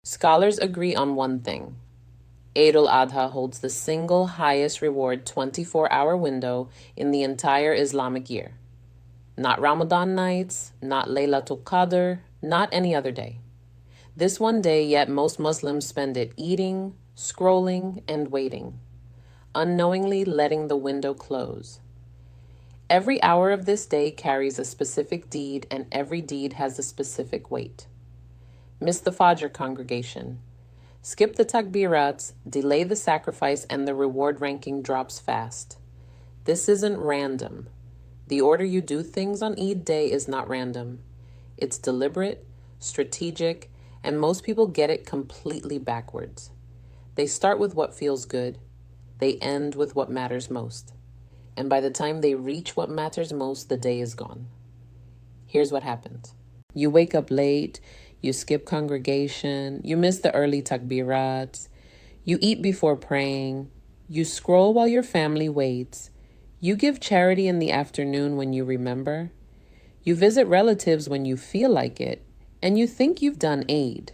Scholars agree on one thing. Eid al-Adha holds the single highest reward 24-hour window in the entire Islamic year. Not Ramadan nights, not Laylatul Qadr, not any other day. This one day, yet most Muslims spend it eating, scrolling, and waiting, unknowingly letting the window close. Every hour of this day carries a specific deed, and every deed has a specific weight. Miss the Fajr congregation. Skip the takbeerats, delay the sacrifice, and the reward ranking drops fast. This isn't random. The order you do things on Eid day is not random. It's deliberate, strategic, and most people get it completely backwards. They start with what feels good. They end with what matters most. And by the time they reach what matters most, the day is gone. Here's what happens. You wake up late, you skip congregation, you miss the early takbeerats, you eat before praying, you scroll while your family waits, you give charity in the afternoon when you remember, you visit relatives when you feel like it, and you think you've done Eid.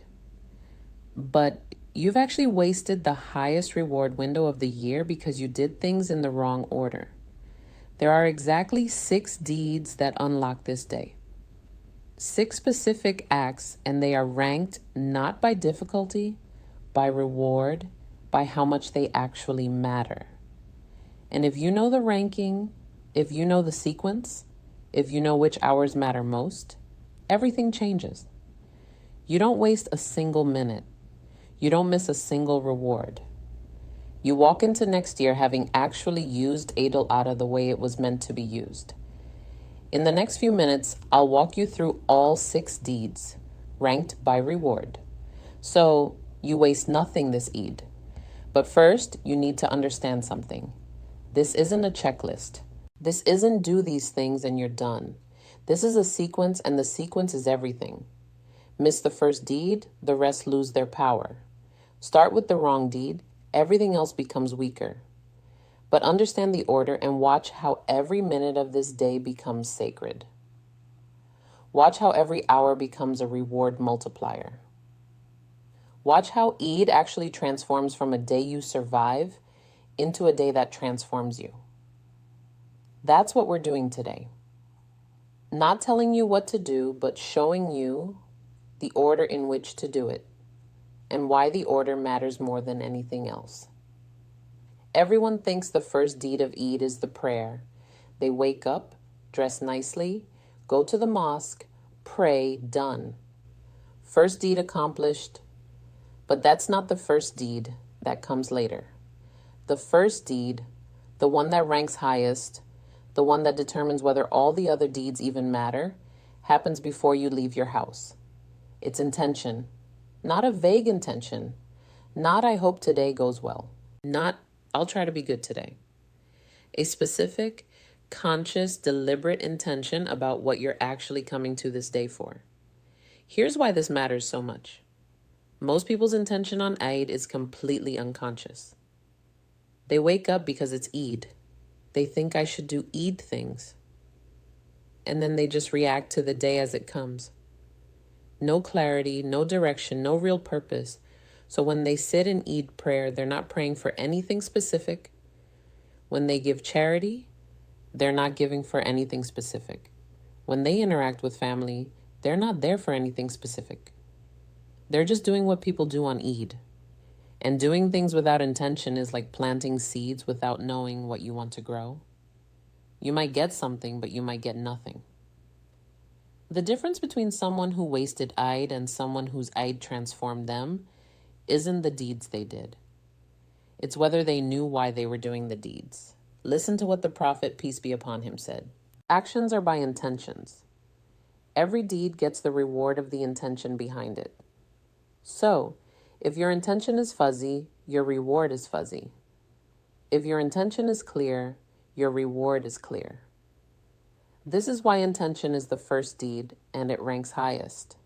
But you've actually wasted the highest reward window of the year because you did things in the wrong order. There are exactly 6 deeds that unlock this day. 6 specific acts, and they are ranked not by difficulty, by reward, by how much they actually matter. And if you know the ranking, if you know the sequence, if you know which hours matter most, everything changes. You don't waste a single minute. You don't miss a single reward. You walk into next year having actually used Eid al-Adha the way it was meant to be used. In the next few minutes, I'll walk you through all 6 deeds, ranked by reward. So you waste nothing this Eid. But first, you need to understand something. This isn't a checklist. This isn't do these things and you're done. This is a sequence, and the sequence is everything. Miss the first deed, the rest lose their power. Start with the wrong deed, everything else becomes weaker. But understand the order and watch how every minute of this day becomes sacred. Watch how every hour becomes a reward multiplier. Watch how Eid actually transforms from a day you survive into a day that transforms you. That's what we're doing today. Not telling you what to do, but showing you the order in which to do it and why the order matters more than anything else. Everyone thinks the first deed of Eid is the prayer. They wake up, dress nicely, go to the mosque, pray, done. First deed accomplished. But that's not the first deed that comes later. The first deed, the one that ranks highest, the one that determines whether all the other deeds even matter, happens before you leave your house. It's intention, not a vague intention, not I hope today goes well, not I'll try to be good today. A specific, conscious, deliberate intention about what you're actually coming to this day for. Here's why this matters so much. Most people's intention on Eid is completely unconscious. They wake up because it's Eid. They think I should do Eid things. And then they just react to the day as it comes. No clarity, no direction, no real purpose. So when they sit in Eid prayer, they're not praying for anything specific. When they give charity, they're not giving for anything specific. When they interact with family, they're not there for anything specific. They're just doing what people do on Eid. And doing things without intention is like planting seeds without knowing what you want to grow. You might get something, but you might get nothing. The difference between someone who wasted Eid and someone whose Eid transformed them isn't the deeds they did. It's whether they knew why they were doing the deeds. Listen to what the Prophet, peace be upon him, said. Actions are by intentions. Every deed gets the reward of the intention behind it. So, if your intention is fuzzy, your reward is fuzzy. If your intention is clear, your reward is clear. This is why intention is the first deed and it ranks highest.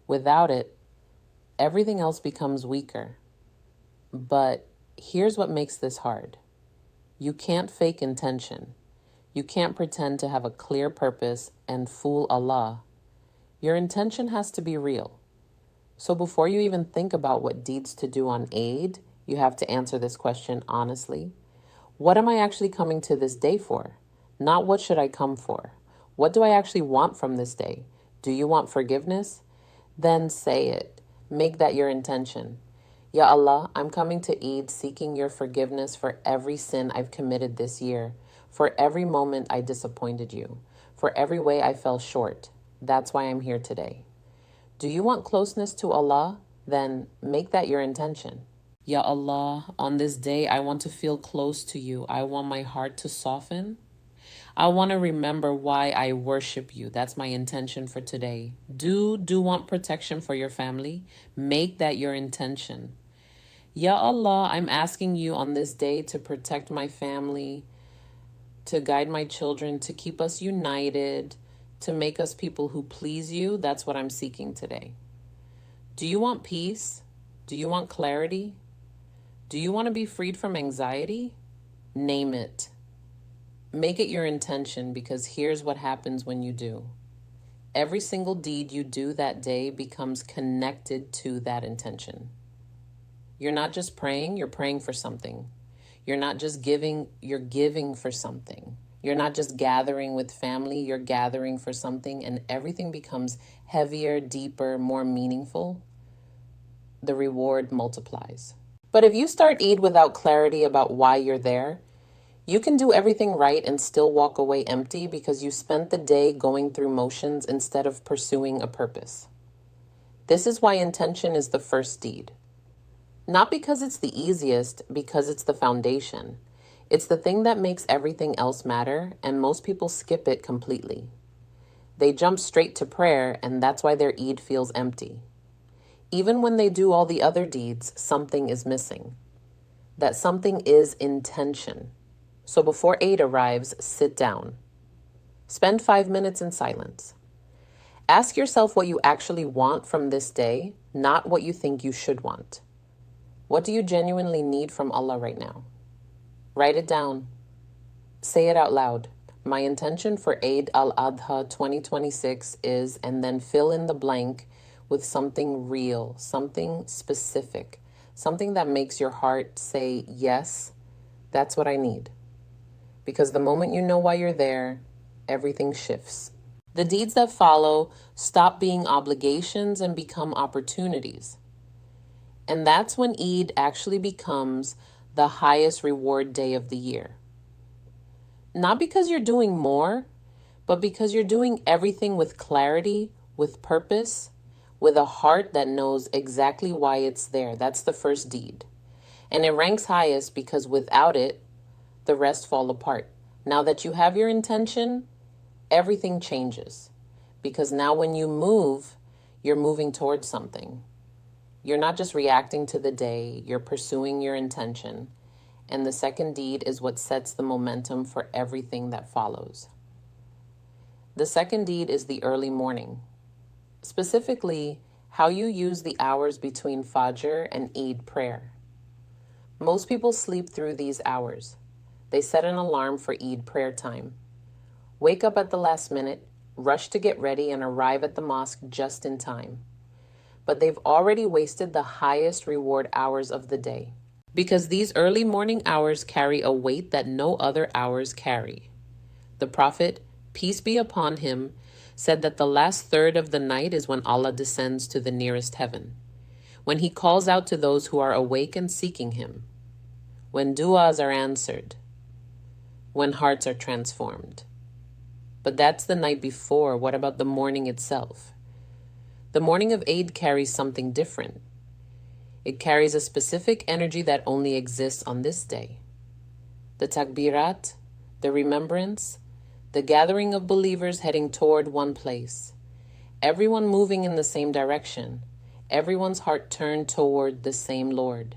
Without it, everything else becomes weaker. But here's what makes this hard. You can't fake intention. You can't pretend to have a clear purpose and fool Allah. Your intention has to be real. So before you even think about what deeds to do on Eid, you have to answer this question honestly. What am I actually coming to this day for? Not what should I come for? What do I actually want from this day? Do you want forgiveness? Then say it. Make that your intention. Ya Allah, I'm coming to Eid seeking your forgiveness for every sin I've committed this year, for every moment I disappointed you, for every way I fell short. That's why I'm here today. Do you want closeness to Allah? Then make that your intention. Ya Allah, on this day I want to feel close to you. I want my heart to soften. I want to remember why I worship you. That's my intention for today. Do want protection for your family? Make that your intention. Ya Allah, I'm asking you on this day to protect my family, to guide my children, to keep us united, to make us people who please you. That's what I'm seeking today. Do you want peace? Do you want clarity? Do you want to be freed from anxiety? Name it. Make it your intention, because here's what happens when you do. Every single deed you do that day becomes connected to that intention. You're not just praying, you're praying for something. You're not just giving, you're giving for something. You're not just gathering with family, you're gathering for something, and everything becomes heavier, deeper, more meaningful. The reward multiplies. But if you start Eid without clarity about why you're there, you can do everything right and still walk away empty because you spent the day going through motions instead of pursuing a purpose. This is why intention is the first deed. Not because it's the easiest, because it's the foundation. It's the thing that makes everything else matter, and most people skip it completely. They jump straight to prayer, and that's why their Eid feels empty. Even when they do all the other deeds, something is missing. That something is intention. So before Eid arrives, sit down. Spend 5 minutes in silence. Ask yourself what you actually want from this day, not what you think you should want. What do you genuinely need from Allah right now? Write it down. Say it out loud. My intention for Eid al-Adha 2026 is, and then fill in the blank with something real, something specific, something that makes your heart say, yes, that's what I need. Because the moment you know why you're there, everything shifts. The deeds that follow stop being obligations and become opportunities. And that's when Eid actually becomes the highest reward day of the year. Not because you're doing more, but because you're doing everything with clarity, with purpose, with a heart that knows exactly why it's there. That's the first deed. And it ranks highest because without it, the rest fall apart. Now that you have your intention, everything changes. Because now when you move, you're moving towards something. You're not just reacting to the day, you're pursuing your intention. And the second deed is what sets the momentum for everything that follows. The second deed is the early morning. Specifically, how you use the hours between Fajr and Eid prayer. Most people sleep through these hours. They set an alarm for Eid prayer time. Wake up at the last minute, rush to get ready, and arrive at the mosque just in time. But they've already wasted the highest reward hours of the day. Because these early morning hours carry a weight that no other hours carry. The Prophet, peace be upon him, said that the last third of the night is when Allah descends to the nearest heaven, when he calls out to those who are awake and seeking him, when du'as are answered, when hearts are transformed. But that's the night before. What about the morning itself? The morning of Eid carries something different. It carries a specific energy that only exists on this day. The Takbeerat, the remembrance, the gathering of believers heading toward one place. Everyone moving in the same direction. Everyone's heart turned toward the same Lord.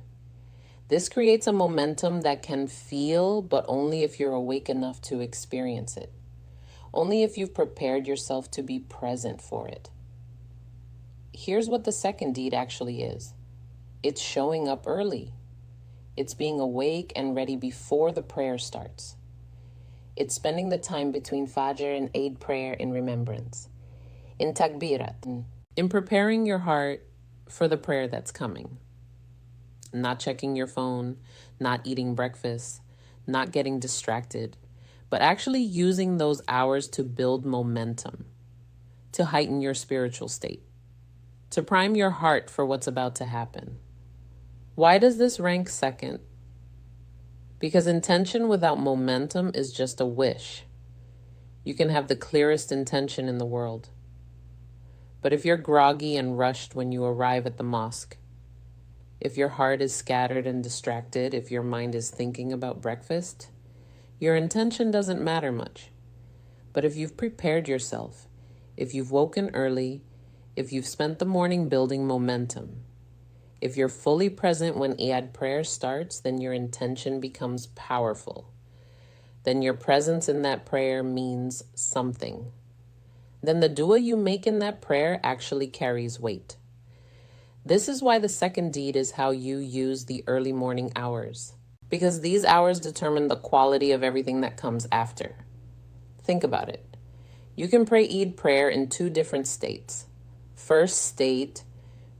This creates a momentum that can feel, but only if you're awake enough to experience it. Only if you've prepared yourself to be present for it. Here's what the second deed actually is. It's showing up early. It's being awake and ready before the prayer starts. It's spending the time between Fajr and Eid prayer in remembrance, in Takbeerat, in preparing your heart for the prayer that's coming. Not checking your phone, not eating breakfast, not getting distracted, but actually using those hours to build momentum, to heighten your spiritual state, to prime your heart for what's about to happen. Why does this rank second? Because intention without momentum is just a wish. You can have the clearest intention in the world. But if you're groggy and rushed when you arrive at the mosque, if your heart is scattered and distracted, if your mind is thinking about breakfast, your intention doesn't matter much. But if you've prepared yourself, if you've woken early, if you've spent the morning building momentum, if you're fully present when Eid prayer starts, then your intention becomes powerful. Then your presence in that prayer means something. Then the dua you make in that prayer actually carries weight. This is why the second deed is how you use the early morning hours, because these hours determine the quality of everything that comes after. Think about it. You can pray Eid prayer in two different states. First state,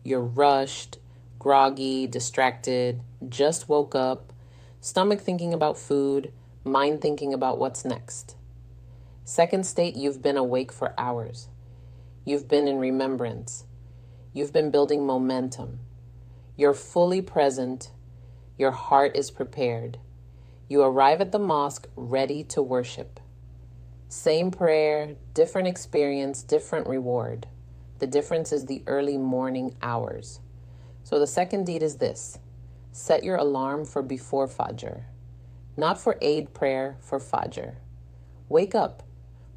you're rushed, groggy, distracted, just woke up, stomach thinking about food, mind thinking about what's next. Second state, you've been awake for hours. You've been in remembrance. You've been building momentum. You're fully present. Your heart is prepared. You arrive at the mosque ready to worship. Same prayer, different experience, different reward. The difference is the early morning hours. So the second deed is this. Set your alarm for before Fajr. Not for Eid prayer, for Fajr. Wake up.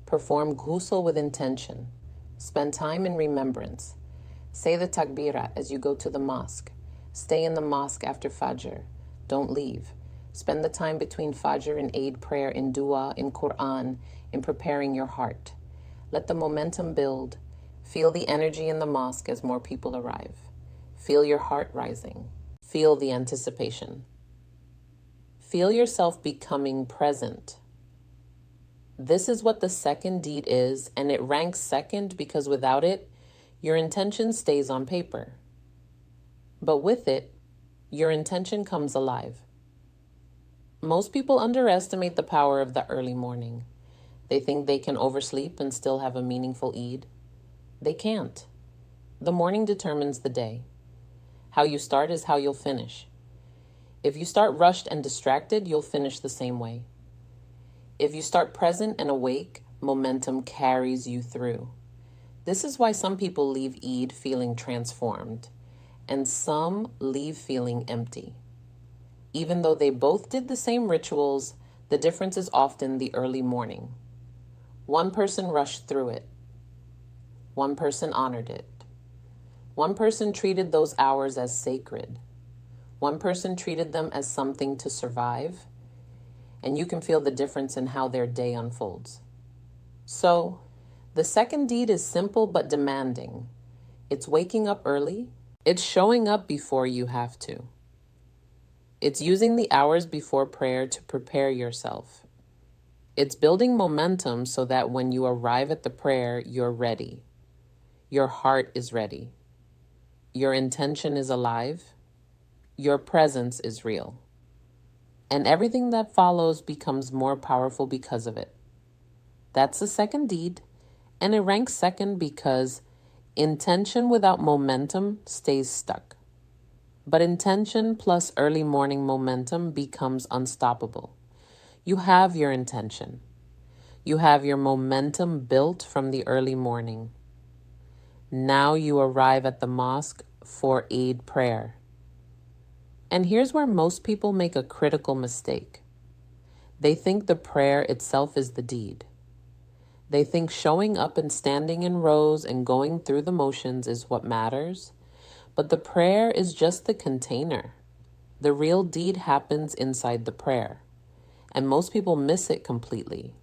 Perform ghusl with intention. Spend time in remembrance. Say the Takbeer as you go to the mosque. Stay in the mosque after Fajr. Don't leave. Spend the time between Fajr and Eid prayer in dua, in Quran, in preparing your heart. Let the momentum build. Feel the energy in the mosque as more people arrive. Feel your heart rising. Feel the anticipation. Feel yourself becoming present. This is what the second deed is, and it ranks second because without it, your intention stays on paper. But with it, your intention comes alive. Most people underestimate the power of the early morning. They think they can oversleep and still have a meaningful Eid. They can't. The morning determines the day. How you start is how you'll finish. If you start rushed and distracted, you'll finish the same way. If you start present and awake, momentum carries you through. This is why some people leave Eid feeling transformed, and some leave feeling empty. Even though they both did the same rituals, the difference is often the early morning. One person rushed through it. One person honored it. One person treated those hours as sacred. One person treated them as something to survive. And you can feel the difference in how their day unfolds. So, the second deed is simple but demanding. It's waking up early. It's showing up before you have to. It's using the hours before prayer to prepare yourself. It's building momentum so that when you arrive at the prayer, you're ready. Your heart is ready. Your intention is alive. Your presence is real. And everything that follows becomes more powerful because of it. That's the second deed, and it ranks second because intention without momentum stays stuck. But intention plus early morning momentum becomes unstoppable. You have your intention. You have your momentum built from the early morning. Now you arrive at the mosque for Eid prayer. And here's where most people make a critical mistake. They think the prayer itself is the deed. They think showing up and standing in rows and going through the motions is what matters, but the prayer is just the container. The real deed happens inside the prayer, and most people miss it completely.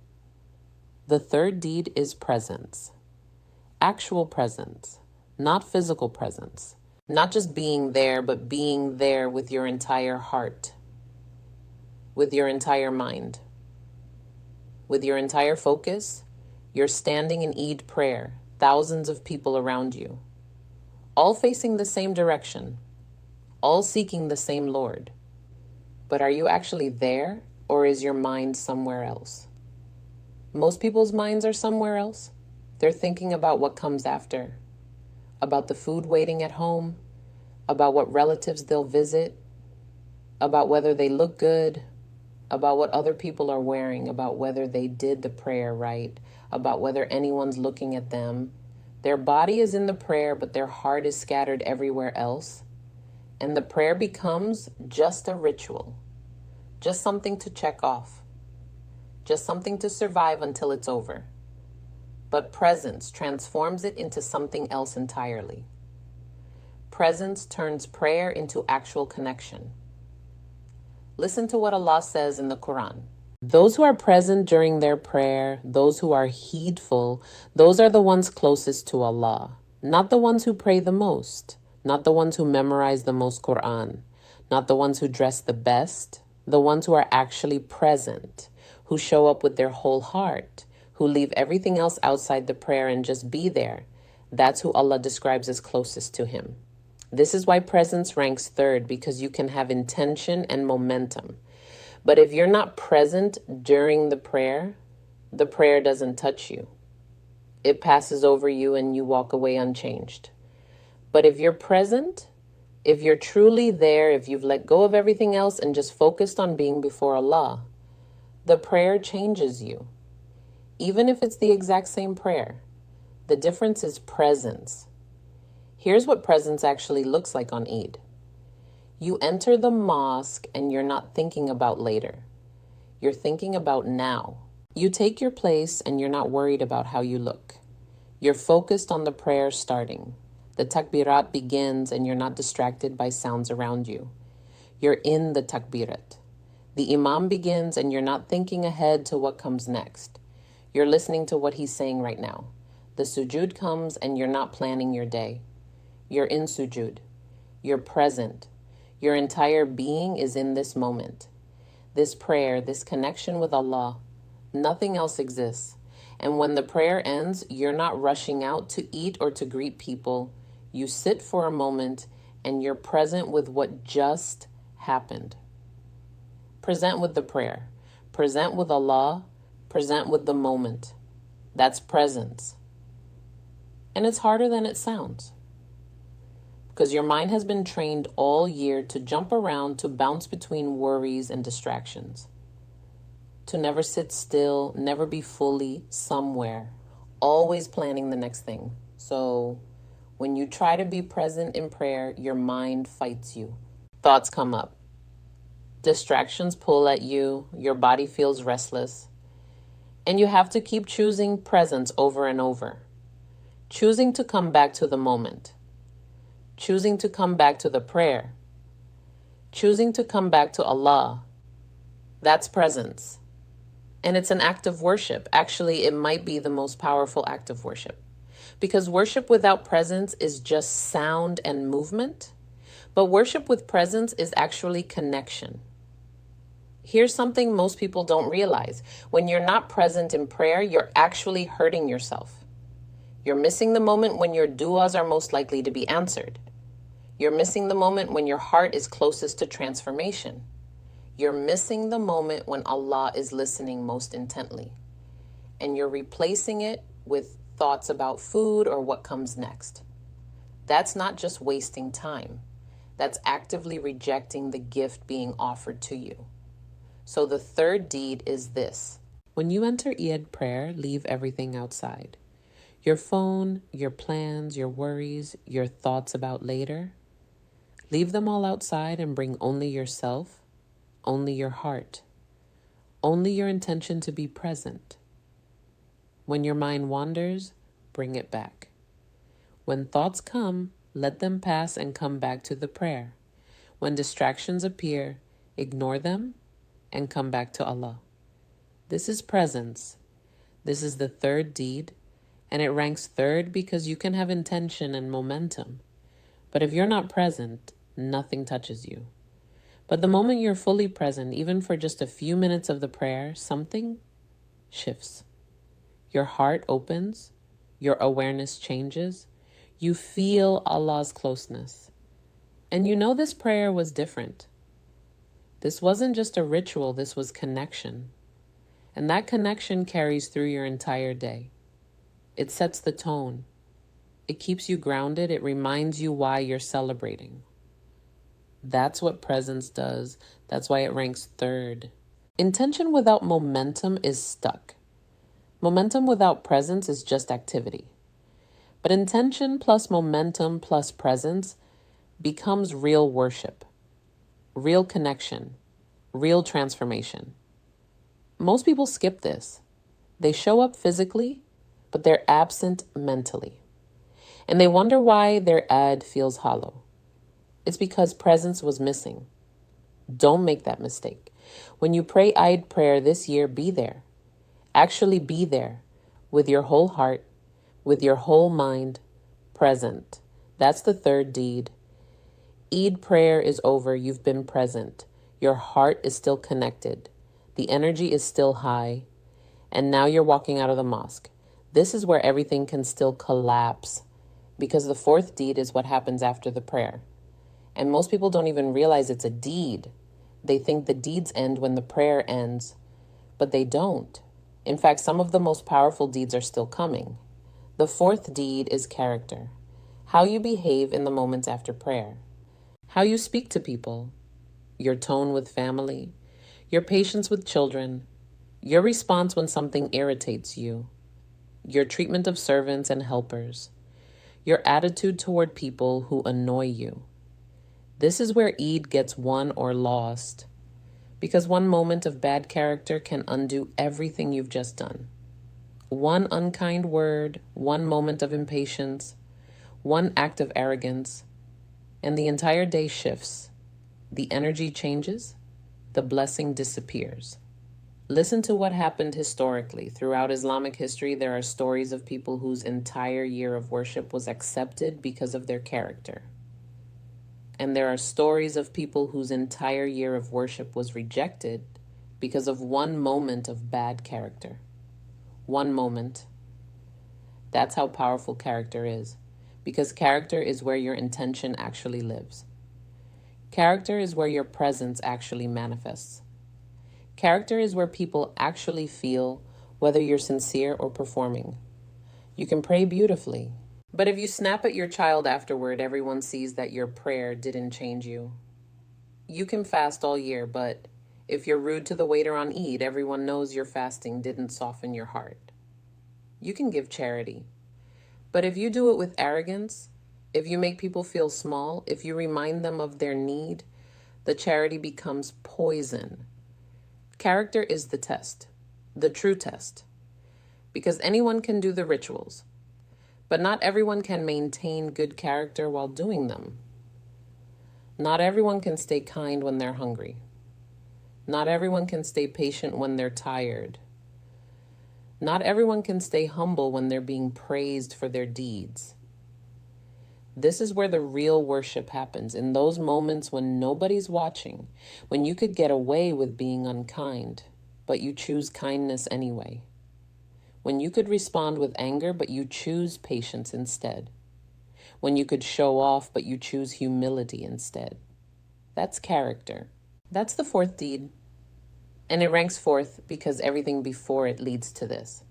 The third deed is presence. Actual presence, not physical presence. Not just being there, but being there with your entire heart, with your entire mind, with your entire focus. You're standing in Eid prayer, thousands of people around you. all facing the same direction, all seeking the same Lord. But are you actually there, or is your mind somewhere else? Most people's minds are somewhere else. They're thinking about what comes after, about the food waiting at home, about what relatives they'll visit, about whether they look good, about what other people are wearing, about whether they did the prayer right, about whether anyone's looking at them. Their body is in the prayer, but their heart is scattered everywhere else. And the prayer becomes just a ritual, just something to check off, just something to survive until it's over. But presence transforms it into something else entirely. Presence turns prayer into actual connection. Listen to what Allah says in the Quran. Those who are present during their prayer, those who are heedful, those are the ones closest to Allah. Not the ones who pray the most, not the ones who memorize the most Quran, not the ones who dress the best, the ones who are actually present, who show up with their whole heart, who leave everything else outside the prayer and just be there. That's who Allah describes as closest to Him. This is why presence ranks third, because you can have intention and momentum. But if you're not present during the prayer doesn't touch you. It passes over you and you walk away unchanged. But if you're present, if you're truly there, if you've let go of everything else and just focused on being before Allah, the prayer changes you. Even if it's the exact same prayer, the difference is presence. Here's what presence actually looks like on Eid. You enter the mosque and you're not thinking about later. You're thinking about now. You take your place and you're not worried about how you look. You're focused on the prayer starting. The takbirat begins and you're not distracted by sounds around you. You're in the takbirat. The imam begins and you're not thinking ahead to what comes next. You're listening to what he's saying right now. The sujud comes and you're not planning your day. You're in sujud. You're present. Your entire being is in this moment. This prayer, this connection with Allah, nothing else exists. And when the prayer ends, you're not rushing out to eat or to greet people. You sit for a moment and you're present with what just happened. Present with the prayer. Present with Allah. Present with the moment. That's presence. And it's harder than it sounds. Because your mind has been trained all year to jump around, to bounce between worries and distractions. To never sit still, never be fully somewhere, always planning the next thing. So when you try to be present in prayer, your mind fights you. Thoughts come up. Distractions pull at you. Your body feels restless. And you have to keep choosing presence over and over. Choosing to come back to the moment. Choosing to come back to the prayer. Choosing to come back to Allah. That's presence. And it's an act of worship. Actually, it might be the most powerful act of worship. Because worship without presence is just sound and movement. But worship with presence is actually connection. Here's something most people don't realize. When you're not present in prayer, you're actually hurting yourself. You're missing the moment when your du'as are most likely to be answered. You're missing the moment when your heart is closest to transformation. You're missing the moment when Allah is listening most intently. And you're replacing it with thoughts about food or what comes next. That's not just wasting time. That's actively rejecting the gift being offered to you. So the third deed is this. When you enter Eid prayer, leave everything outside. Your phone, your plans, your worries, your thoughts about later. Leave them all outside and bring only yourself, only your heart, only your intention to be present. When your mind wanders, bring it back. When thoughts come, let them pass and come back to the prayer. When distractions appear, ignore them and come back to Allah. This is presence. This is the third deed. And it ranks third because you can have intention and momentum. But if you're not present, nothing touches you. But the moment you're fully present, even for just a few minutes of the prayer, something shifts. Your heart opens. Your awareness changes. You feel Allah's closeness. And you know this prayer was different. This wasn't just a ritual, this was connection. And that connection carries through your entire day. It sets the tone. It keeps you grounded. It reminds you why you're celebrating. That's what presence does. That's why it ranks third. Intention without momentum is stuck. Momentum without presence is just activity. But intention plus momentum plus presence becomes real worship, real connection, real transformation. Most people skip this. They show up physically, but they're absent mentally. And they wonder why their Eid feels hollow. It's because presence was missing. Don't make that mistake. When you pray Eid prayer this year, be there. Actually be there with your whole heart, with your whole mind, present. That's the third deed. Eid prayer is over. You've been present. Your heart is still connected. The energy is still high. And now you're walking out of the mosque. This is where everything can still collapse, because the fourth deed is what happens after the prayer. And most people don't even realize it's a deed. They think the deeds end when the prayer ends, but they don't. In fact, some of the most powerful deeds are still coming. The fourth deed is character. How you behave in the moments after prayer. How you speak to people. Your tone with family. Your patience with children. Your response when something irritates you. Your treatment of servants and helpers. Your attitude toward people who annoy you. This is where Eid gets won or lost, because one moment of bad character can undo everything you've just done. One unkind word, one moment of impatience, one act of arrogance, and the entire day shifts. The energy changes, the blessing disappears. Listen to what happened historically. Throughout Islamic history, there are stories of people whose entire year of worship was accepted because of their character. And there are stories of people whose entire year of worship was rejected because of one moment of bad character. One moment. That's how powerful character is, because character is where your intention actually lives. Character is where your presence actually manifests. Character is where people actually feel whether you're sincere or performing. You can pray beautifully, but if you snap at your child afterward, everyone sees that your prayer didn't change you. You can fast all year, but if you're rude to the waiter on Eid, everyone knows your fasting didn't soften your heart. You can give charity, but if you do it with arrogance, if you make people feel small, if you remind them of their need, the charity becomes poison. Character is the test, the true test, because anyone can do the rituals, but not everyone can maintain good character while doing them. Not everyone can stay kind when they're hungry. Not everyone can stay patient when they're tired. Not everyone can stay humble when they're being praised for their deeds. This is where the real worship happens, in those moments when nobody's watching, when you could get away with being unkind, but you choose kindness anyway. When you could respond with anger, but you choose patience instead. When you could show off, but you choose humility instead. That's character. That's the fourth deed. And it ranks fourth because everything before it leads to this.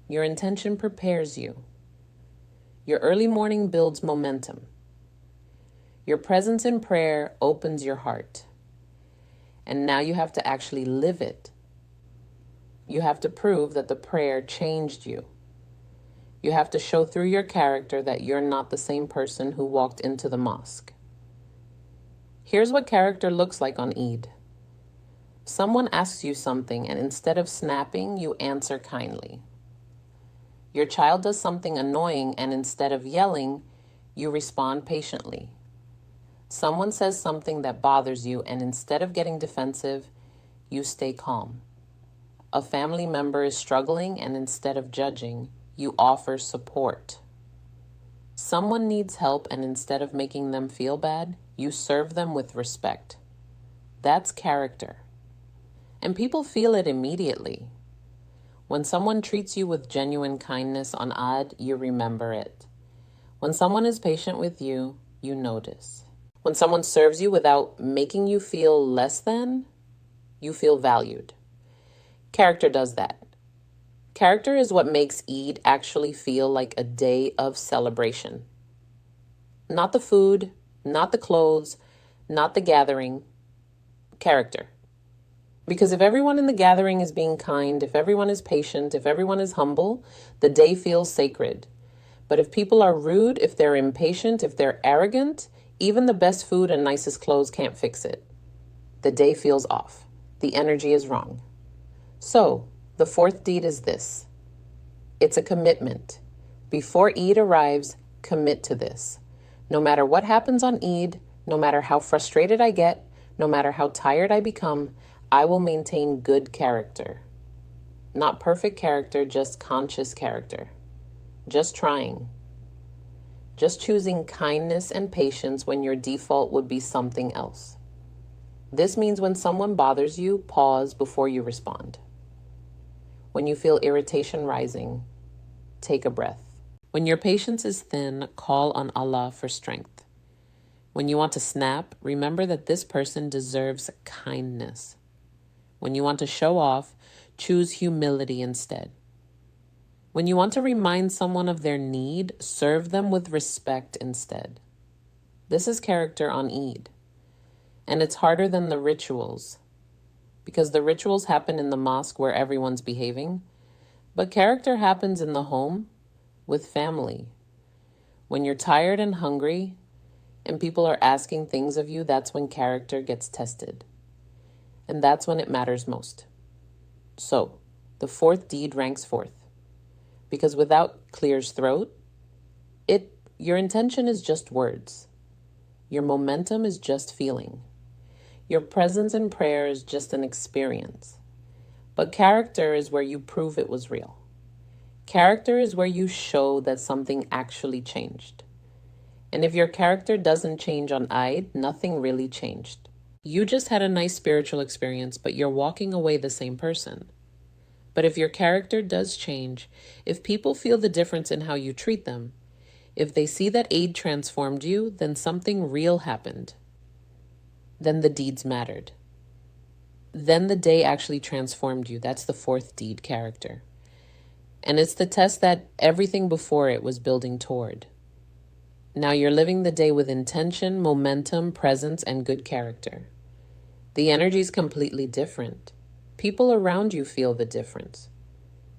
Your intention prepares you. Your early morning builds momentum. Your presence in prayer opens your heart. And now you have to actually live it. You have to prove that the prayer changed you. You have to show through your character that you're not the same person who walked into the mosque. Here's what character looks like on Eid. Someone asks you something, and instead of snapping, you answer kindly. Your child does something annoying, and instead of yelling, you respond patiently. Someone says something that bothers you, and instead of getting defensive, you stay calm. A family member is struggling, and instead of judging, you offer support. Someone needs help, and instead of making them feel bad, you serve them with respect. That's character. And people feel it immediately. When someone treats you with genuine kindness on Eid, you remember it. When someone is patient with you, you notice. When someone serves you without making you feel less than, you feel valued. Character does that. Character is what makes Eid actually feel like a day of celebration. Not the food, not the clothes, not the gathering. Character. Because if everyone in the gathering is being kind, if everyone is patient, if everyone is humble, the day feels sacred. But if people are rude, if they're impatient, if they're arrogant, even the best food and nicest clothes can't fix it. The day feels off. The energy is wrong. So, the fourth deed is this. It's a commitment. Before Eid arrives, commit to this. No matter what happens on Eid, no matter how frustrated I get, no matter how tired I become, I will maintain good character. Not perfect character, just conscious character. Just trying. Just choosing kindness and patience when your default would be something else. This means when someone bothers you, pause before you respond. When you feel irritation rising, take a breath. When your patience is thin, call on Allah for strength. When you want to snap, remember that this person deserves kindness. When you want to show off, choose humility instead. When you want to remind someone of their need, serve them with respect instead. This is character on Eid. And it's harder than the rituals, because the rituals happen in the mosque where everyone's behaving, but character happens in the home with family. When you're tired and hungry and people are asking things of you, that's when character gets tested. And that's when it matters most. So, the fourth deed ranks fourth, because without clear's throat, your intention is just words. Your momentum is just feeling. Your presence in prayer is just an experience. But character is where you prove it was real. Character is where you show that something actually changed. And if your character doesn't change on Eid, nothing really changed. You just had a nice spiritual experience, but you're walking away the same person. But if your character does change, if people feel the difference in how you treat them, if they see that Eid transformed you, then something real happened. Then the deeds mattered. Then the day actually transformed you. That's the fourth deed, character. And it's the test that everything before it was building toward. Now you're living the day with intention, momentum, presence, and good character. The energy is completely different. People around you feel the difference.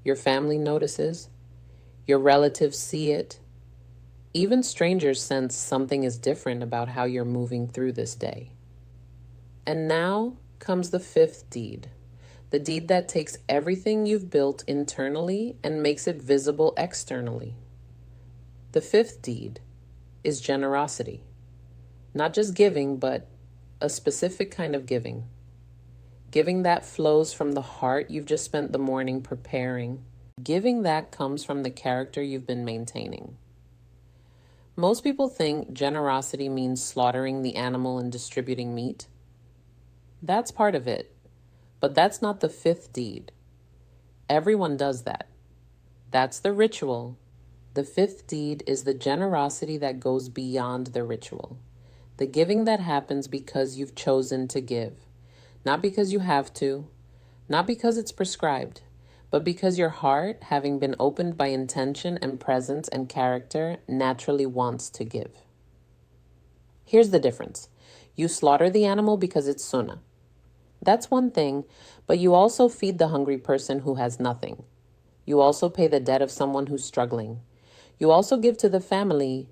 Your family notices. Your relatives see it. Even strangers sense something is different about how you're moving through this day. And now comes the fifth deed, the deed that takes everything you've built internally and makes it visible externally. The fifth deed is generosity. Not just giving, but a specific kind of giving. Giving that flows from the heart you've just spent the morning preparing. Giving that comes from the character you've been maintaining. Most people think generosity means slaughtering the animal and distributing meat. That's part of it, but that's not the fifth deed. Everyone does that. That's the ritual. The fifth deed is the generosity that goes beyond the ritual. The giving that happens because you've chosen to give. Not because you have to, not because it's prescribed, but because your heart, having been opened by intention and presence and character, naturally wants to give. Here's the difference. You slaughter the animal because it's sunnah. That's one thing, but you also feed the hungry person who has nothing. You also pay the debt of someone who's struggling. You also give to the family